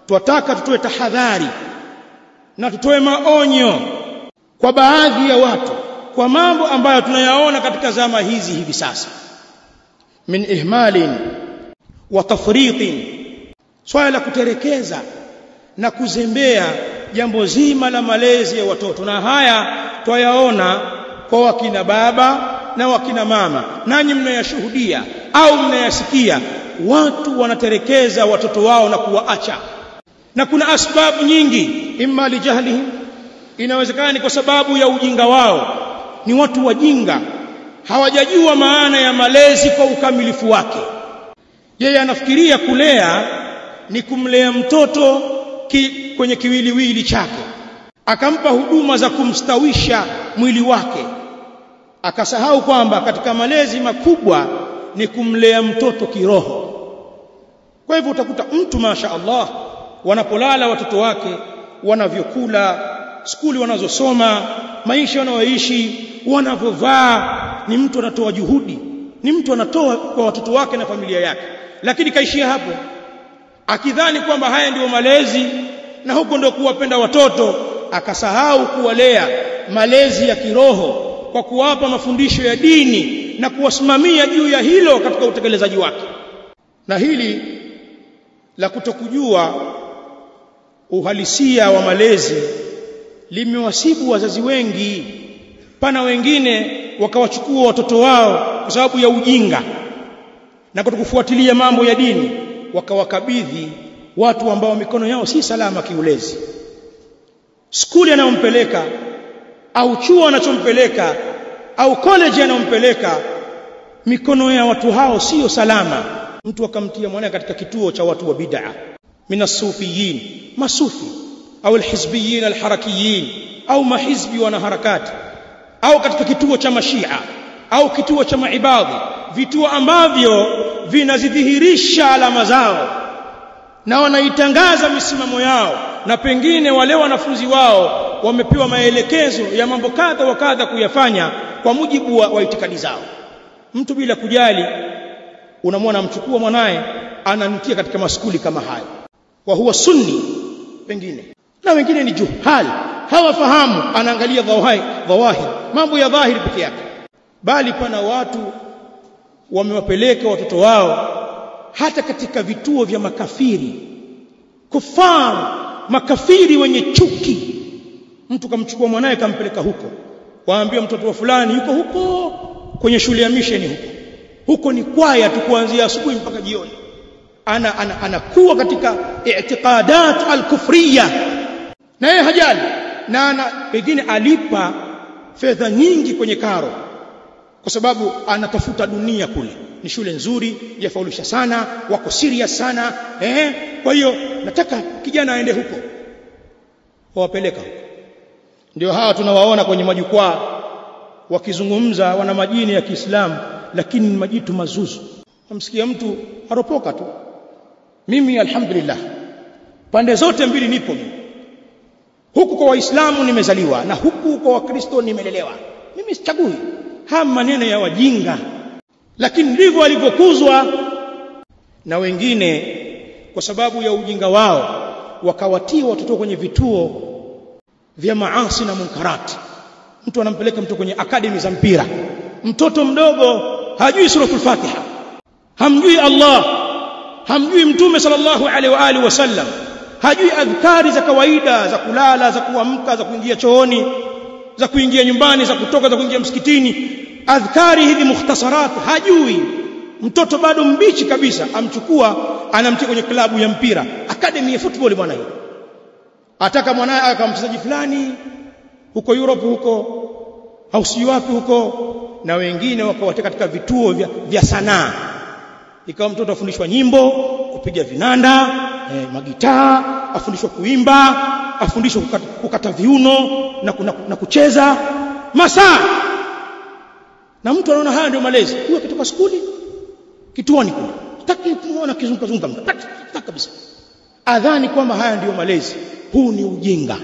Tunataka tutoe tahadhari na tutoe maonyo kwa baadhi ya watu kwa mambo ambayo tunayaona katika zama hizi hivi sasa, min ihmalin wa tafriqin, swala la kuterekeza na kuzembea jambo zima la malezi ya watoto. Na haya twayaona kwa wakina baba na wakina mama, nanyi mnayashuhudia au mnayasikia. Watu wanaterekeza watoto wao na kuwaacha, na kuna asbabu nyingi. Imma li jahlihim, inawezekana ni kwa sababu ya ujinga wao. Ni watu wajinga, hawajajua maana ya malezi kwa ukamilifu wake. Yeye anafikiria kulea ni kumlea mtoto kwenye kiwiliwili chake, akampa huduma za kumstawisha mwili wake, akasahau kwamba katika malezi makubwa ni kumlea mtoto kiroho. Kwa hivyo utakuta mtu masha Allah, wanapolala watoto wake, wanavyokula, skuli wanazosoma, maisha wanayoishi, wanavyovaa, ni mtu anatoa juhudi, ni mtu anatoa kwa watoto wake na familia yake. Lakini kaishia hapo, akidhani kwamba haya ndio malezi na huko ndio kuwapenda watoto, akasahau kuwalea malezi ya kiroho kwa kuwapa mafundisho ya dini na kuwasimamia juu ya hilo katika utekelezaji wake. Na hili la kutokujua uhalisia wa malezi limewasibu wazazi wengi. Pana wengine wakawachukua watoto wao kwa sababu ya ujinga na kutokufuatilia mambo ya dini, wakawakabidhi watu ambao mikono yao si salama kiulezi. Skuli anayompeleka au chuo anachompeleka au college anayompeleka, mikono ya watu hao sio salama. Mtu akamtia mwanae katika kituo cha watu wa bid'a, minasufiyin, masufi, au alhizbiyin alharakiyin, au mahizbi wana harakati, au katika kituo cha mashia au kituo cha maibadhi, vituo ambavyo vinazidhihirisha alama zao na wanaitangaza misimamo yao, na pengine wale wanafunzi wao wamepewa maelekezo ya mambo kadha wa kadha kuyafanya kwa mujibu wa itikadi zao. Mtu bila kujali unamwona mchukua mwanae anamtia katika maskuli kama haya, wa huwa sunni pengine, na wengine ni juhali, hawafahamu, anaangalia dhawahir, mambo ya dhahiri pekee yake. Bali pana watu wamewapeleka watoto wao hata katika vituo vya makafiri, kufar, makafiri wenye chuki. Mtu kamchukua mwanae kampeleka huko, waambia mtoto wa fulani yuko huko kwenye shule ya mission huko ni kwaya tu kuanzia asubuhi mpaka jioni. Anakuwa katika i'tiqadat al-kufriya, na yeye hajali, na pengine alipa fedha nyingi kwenye karo kwa sababu anatafuta dunia kule. Ni shule nzuri, yafaulisha sana, wako serious sana, kwa hiyo nataka kijana aende huko, wawapeleka huko. Ndio hawa tunawaona kwenye majukwaa wakizungumza, wana majini ya Kiislamu lakini ni majitu mazuzu. Namsikia mtu aropoka tu, mimi alhamdulillah pande zote mbili nipo mimi. Huku kwa Waislamu nimezaliwa na huku kwa Wakristo nimelelewa, mimi sichagui. Haya maneno ya wajinga, lakini ndivyo walivyokuzwa. Na wengine kwa sababu ya ujinga wao wakawatia watoto kwenye vituo vya maasi na munkarati. Mtu anampeleka mtu kwenye akademi za mpira, mtoto mdogo hajui suratul Fatiha, hamjui Allah, hamjui Mtume sallallahu alaihi wa alihi wasallam, hajui adhkari za kawaida za kulala, za kuamka, za kuingia chooni, za kuingia nyumbani, za kutoka, za kuingia msikitini. Adhkari hizi mukhtasarat hajui. Mtoto bado mbichi kabisa, amchukua anamtia kwenye klabu ya mpira, academy ya football bwana hii. Ataka mwanae akawa mchezaji fulani huko Europe huko au si wapi huko. Na wengine wakawateka katika vituo vya sanaa, ikawa mtoto afundishwa nyimbo, kupiga vinanda, magitaa, afundishwa kuimba, afundishwa kukata viuno na kucheza masaa. Na mtu anaona haya ndio malezi. Huyo kutoka skuli kituoni kule, hataki kumuona kizunguka, hataki kabisa. Adhani kwamba haya ndio malezi. Huu ni ujinga.